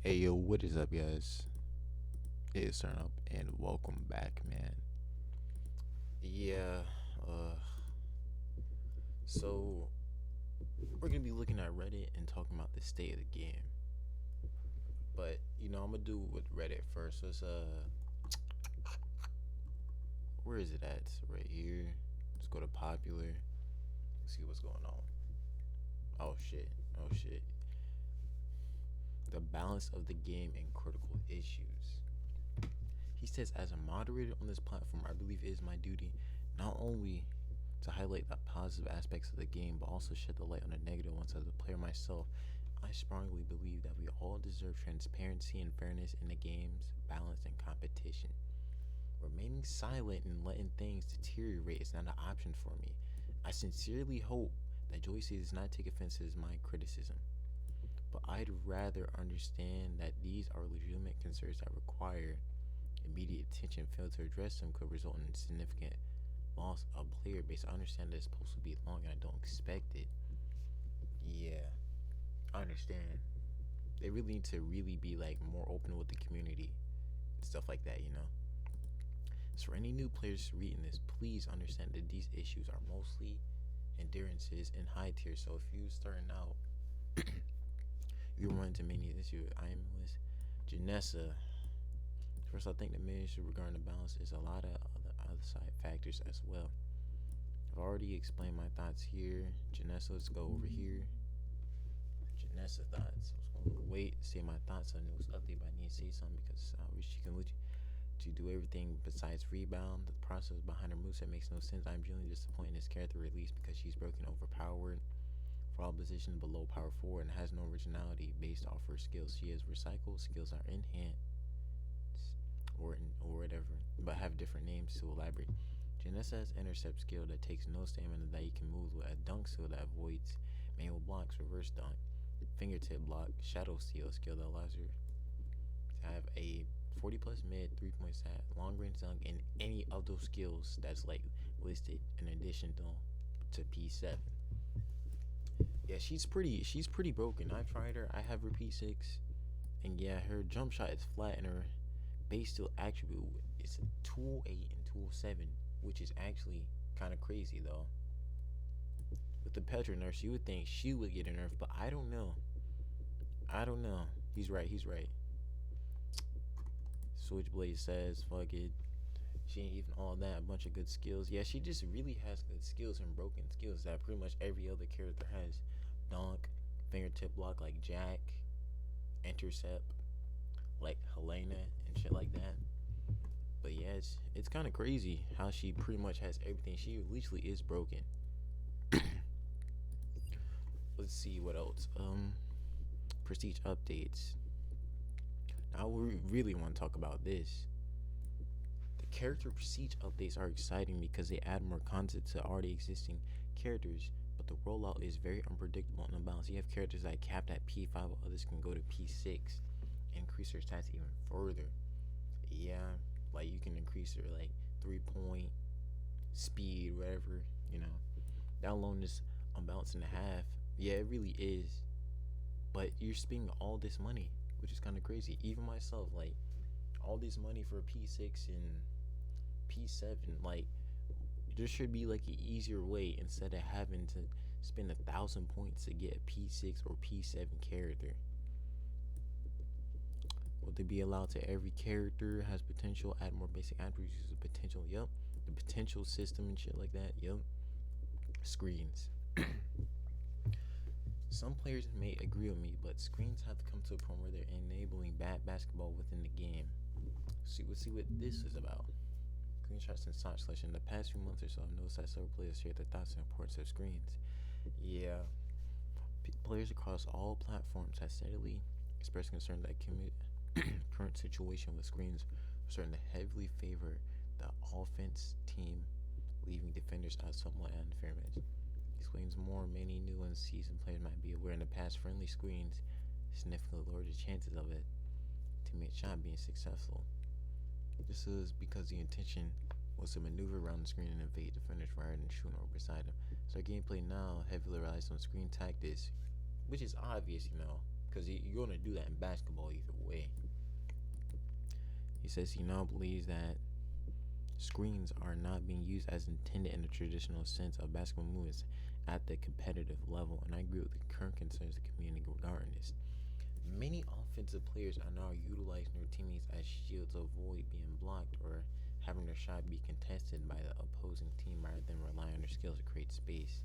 Hey yo, what is up, guys? It is Turn Up, and welcome back, man. Yeah, uh, so we're gonna be looking at Reddit and talking about the state of the game. But I'm gonna do with Reddit first. So it's where is it at? It's right here. Let's go to popular. See what's going on. Oh shit. Oh shit. The balance of the game and critical issues. He says, as a moderator on this platform, I believe it is my duty not only to highlight the positive aspects of the game, but also shed the light on the negative ones. As a player myself, I strongly believe that we all deserve transparency and fairness in the game's balance and competition. Remaining silent and letting things deteriorate is not an option for me. I sincerely hope that Joyce does not take offense to my criticism, but I'd rather understand that these are legitimate concerns that require immediate attention. Fail to address them could result in significant loss of player base. I understand that it's supposed to be long and I don't expect it. Yeah, I understand. They really need to really be like more open with the community and stuff like that. So for any new players reading this, please understand that these issues are mostly endurances in high tier. So if you starting out, you run into many issues. I am with Janessa. First, I think the main issue regarding the balance is a lot of other side factors as well. I've already explained my thoughts here. Janessa, let's go over here. Janessa thoughts. I was gonna wait, say my thoughts on news update, but I need to say something because I wish she can to do everything besides rebound. The process behind her moveset makes no sense. I'm genuinely disappointed in this character release because she's broken overpowered for all positions below power 4 and has no originality based off her skills. She has recycled skills are enhanced or whatever, but have different names to elaborate. Janessa has intercept skill that takes no stamina that you can move with, a dunk skill that avoids manual blocks, reverse dunk, fingertip block, shadow steal skill that allows her to have a 40 plus mid 3-point stat, long range dunk, and any of those skills that's like listed in addition to P7. Yeah, she's pretty broken. I've tried her. I have her P6, and yeah, her jump shot is flat, and her base steal attribute is 208 and 207, which is actually kind of crazy though. With the Petra nerf, you would think she would get a nerf, but I don't know. I don't know. He's right. He's right. Switchblade says, fuck it. She ain't even all that. A bunch of good skills. Yeah, she just really has good skills and broken skills that pretty much every other character has. Dunk, fingertip block like Jack, intercept like Helena and shit like that. But yeah, it's kind of crazy how she pretty much has everything. She literally is broken. Let's see what else. Prestige updates. Now we really want to talk about this. The character prestige updates are exciting because they add more content to already existing characters, but the rollout is very unpredictable and unbalanced. You have characters that capped at P5 while others can go to P6 and increase their stats even further. Yeah, like you can increase their like 3-point speed, whatever. That alone is unbalanced and a half. Yeah, it really is. But you're spending all this money, which is kind of crazy. Even myself, like all this money for P6 and P7, like there should be like an easier way instead of having to spend 1,000 points to get a P6 or P7 character. Will they be allowed to every character has potential? Add more basic attributes. Use the potential. Yep. The potential system and shit like that. Yep. Screens. Some players may agree with me, but screens have to come to a point where they're enabling bad basketball within the game. We'll see what this is about. Screenshots and sock selection. In the past few months or so, I've noticed that several players share their thoughts on the importance of screens. Yeah. Players across all platforms have steadily expressed concern that current situation with screens are starting to heavily favor the offense team, leaving defenders out somewhat unfair match. Explains more. Many new and seasoned players might be aware in the past friendly screens significantly lowered the chances of a teammate shot being successful. This is because the intention was to maneuver around the screen and evade defenders rather than shooting over beside them. So our gameplay now heavily relies on screen tactics, which is obvious, because you're gonna do that in basketball either way. He says he now believes that screens are not being used as intended in the traditional sense of basketball movements at the competitive level, and I agree with the current concerns of the community regarding this. Many offensive players are now utilizing their teammates as shields to avoid being blocked or having their shot be contested by the opposing team rather than rely on their skills to create space.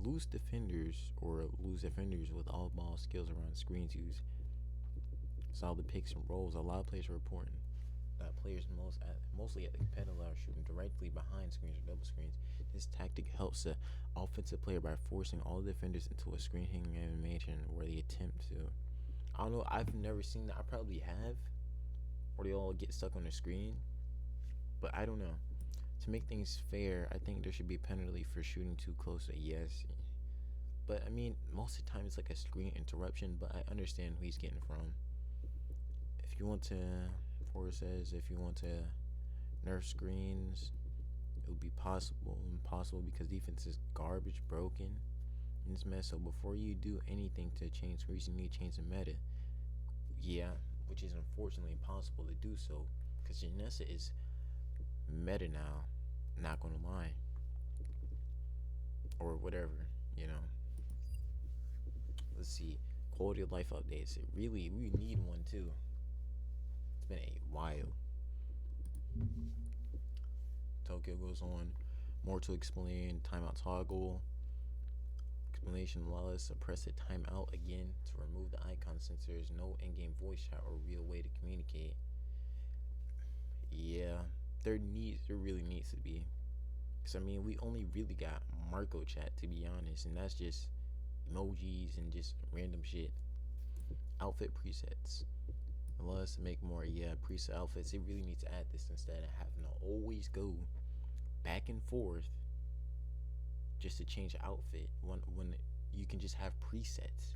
Loose defenders with all ball skills around screens use solid picks and rolls. A lot of players are reporting that players mostly at the competitive level are shooting directly behind screens or double screens. This tactic helps the offensive player by forcing all defenders into a screen hanging animation where they attempt to. I don't know, I've never seen that. I probably have, or they all get stuck on the screen, but I don't know. To make things fair, I think there should be a penalty for shooting too close. Yes, but I mean, most of the time it's like a screen interruption, but I understand who he's getting from. If you want to, Forrest says, if you want to nerf screens, it would be impossible because defense is garbage, broken, and it's mess. So before you do anything to change screens, you need to change the meta. Yeah, which is unfortunately impossible to do so because Janessa is meta now. Not gonna lie, or whatever, you know. Let's see, quality of life updates. We need one too. It's been a while. Tokyo goes on. More to explain. Timeout toggle. Explanation lawless. Press the timeout again to remove the icon since there is no in-game voice chat or real way to communicate. Yeah, there really needs to be. Because I mean, we only really got Marco chat, to be honest, and that's just emojis and just random shit. Outfit presets. Allow us to make more preset outfits. It really needs to add this instead of having to always go back and forth just to change the outfit when you can just have presets.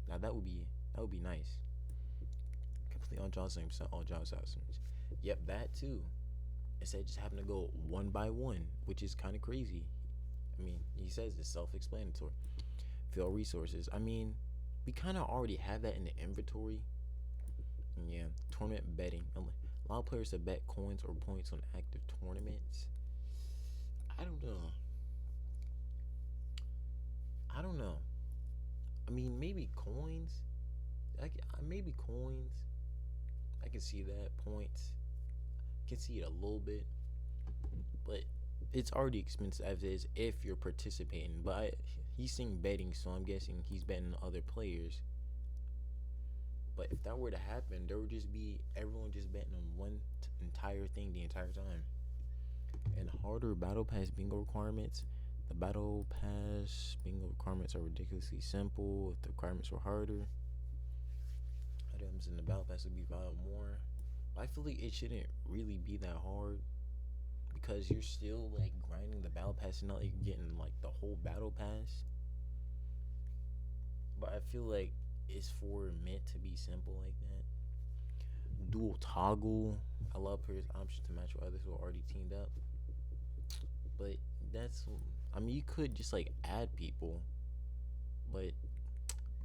Now that would be nice. Complete all jobs himself, all jobs outsourced. Yep, that too. Instead of just having to go one by one, which is kind of crazy. I mean, he says it's self-explanatory. Fill resources. I mean, we kind of already have that in the inventory. Yeah, tournament betting. Allow players to bet coins or points on active tournaments. I don't know. I mean, maybe coins. Maybe coins. I can see that. Points. I can see it a little bit. But it's already expensive as is if you're participating. But he's saying betting, so I'm guessing he's betting other players. But if that were to happen, there would just be everyone just betting on one entire thing the entire time. And harder battle pass bingo requirements. The battle pass bingo requirements are ridiculously simple. If the requirements were harder, items in the battle pass would be valued more. But I feel like it shouldn't really be that hard because you're still like grinding the battle pass and not like getting like the whole battle pass. But I feel like it's meant to be simple like that. Dual toggle. I love players' option to match with others who are already teamed up. But you could just like add people. But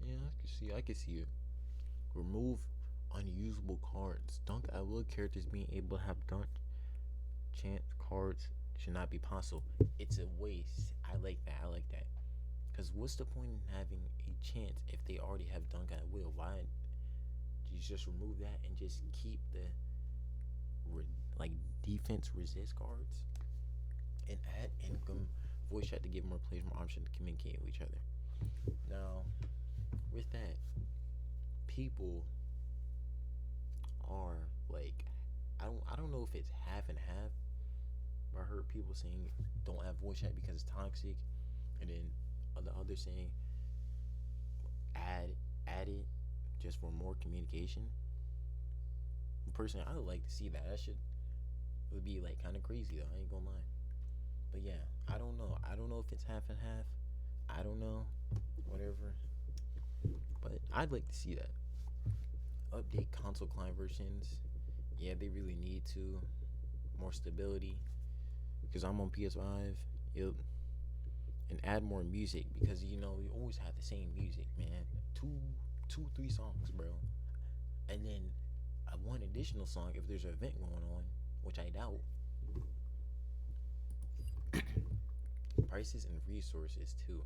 yeah, I can see it. Remove unusable cards. Dunk at will characters being able to have dunk chance cards should not be possible. It's a waste. I like that. Because what's the point in having a chance if they already have dunk at will? Why you just remove that and just keep the defense resist cards and add income voice chat to give more players more option to communicate with each other. Now, with that, people are like, I don't know if it's half and half. But I heard people saying don't have voice chat because it's toxic, and then the others saying add it just for more communication. Personally, I would like to see that. It would be like kind of crazy though. I ain't gonna lie. But yeah, I don't know. I don't know if it's half and half. I don't know. Whatever. But I'd like to see that. Update console client versions. Yeah, they really need to. More stability. Because I'm on PS5. Yep. and add more music, because you know we always have the same music, man. Two, 3 songs, bro. And then one additional song if there's an event going on, which I doubt. Prices and resources too.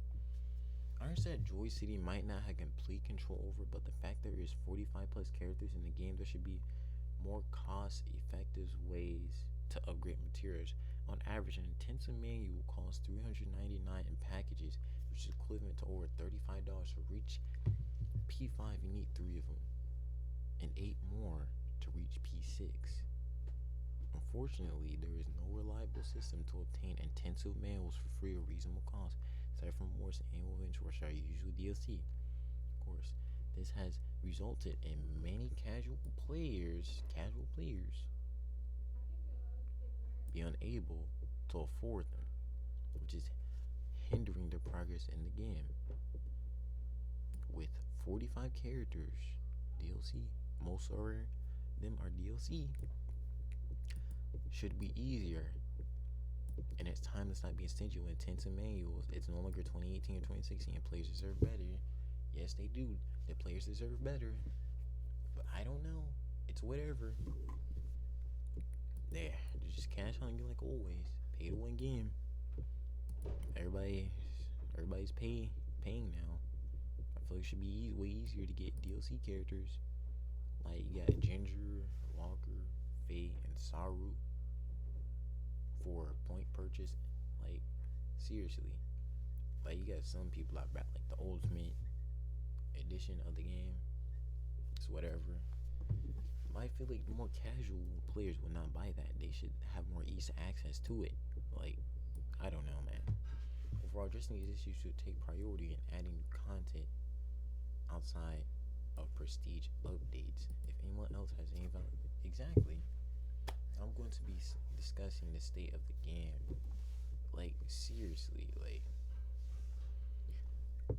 I understand Joy City might not have complete control over, but the fact there is 45 plus characters in the game, there should be more cost effective ways to upgrade materials. On average, an intensive manual costs $399 in packages, which is equivalent to over $35 for reach P5. You need 3 of them, and 8 more to reach P6. Unfortunately, there is no reliable system to obtain intensive manuals for free or reasonable cost, aside from Moore's annual events, which are usually DLC. Of course, this has resulted in many casual players be unable to afford them, which is hindering their progress in the game. With 45 characters, DLC, most of them are DLC, should be easier. And it's time to stop being stingy with intensive manuals. It's no longer 2018 or 2016, and players deserve better. Yes, they do. The players deserve better. But I don't know. It's whatever. There, just cash hungry like always. Pay to win game. Everybody's paying now. I feel like it should be way easier to get DLC characters. Like you got Ginger, Walker, Faye, and Saru for point purchase. Like seriously. Like you got some people out back like the ultimate edition of the game. It's whatever. I feel like more casual players would not buy that. They should have more easy access to it. Like, I don't know, man. Overall, just these issues should take priority in adding new content outside of prestige updates. If anyone else has any exactly, I'm going to be discussing the state of the game. Like, seriously, like,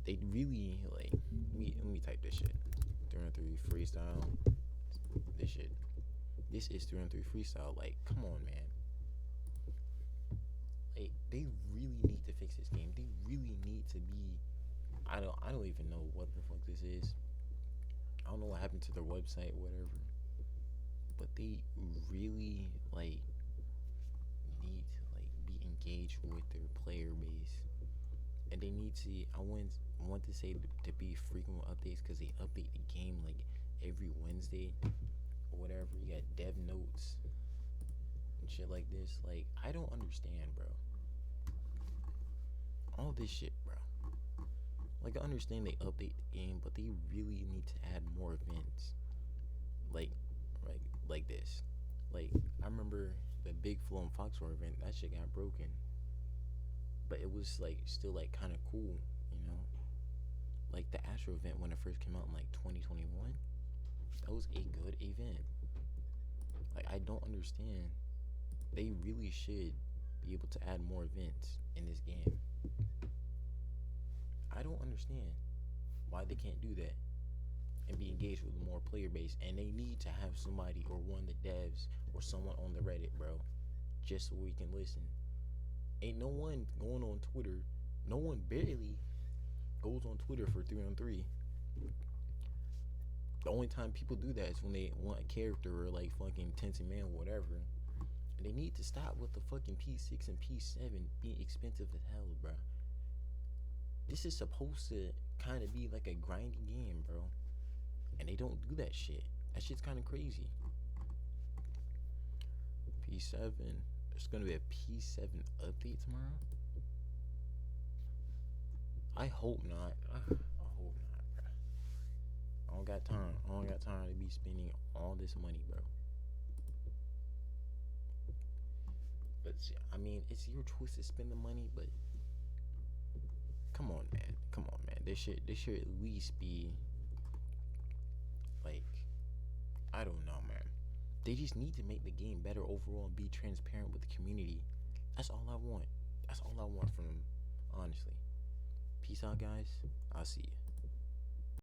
they really, like, let me type this shit. 303 Freestyle. This is 303 Freestyle. Like, come on, man. Like, they really need to fix this game. They really need to be. I don't even know what the fuck this is. I don't know what happened to their website, whatever. But they really like need to like be engaged with their player base, and they need to. I want to say to be frequent updates, because they update the game like every Wednesday or whatever. You got dev notes and shit like this. Like, I don't understand, bro. All this shit, bro. Like, I understand they update the game, but they really need to add more events. Like this. Like, I remember the Big Flow and Foxhole event. That shit got broken, but it was like still like kind of cool, you know. Like the Astro event when it first came out in like 2021. That was a good event. Like, I don't understand. They really should be able to add more events in this game. I don't understand why they can't do that and be engaged with more player base. And they need to have somebody, or one of the devs, or someone on the Reddit, bro, just so we can listen. Ain't no one going on Twitter. No one barely goes on Twitter for 3-on-3. The only time people do that is when they want a character, or like fucking Tencent Man or whatever. And they need to stop with the fucking P6 and P7 being expensive as hell, bro. This is supposed to kind of be like a grinding game, bro. And they don't do that shit. That shit's kind of crazy. P7. There's going to be a P7 update tomorrow? I hope not. I hope not, bro. I don't got time. I don't got time to be spending all this money, bro. But I mean, it's your choice to spend the money, but come on, man. Come on, man. This should at least be like, I don't know, man. They just need to make the game better overall and be transparent with the community. That's all I want. That's all I want from them, honestly. Peace out, guys. I'll see you.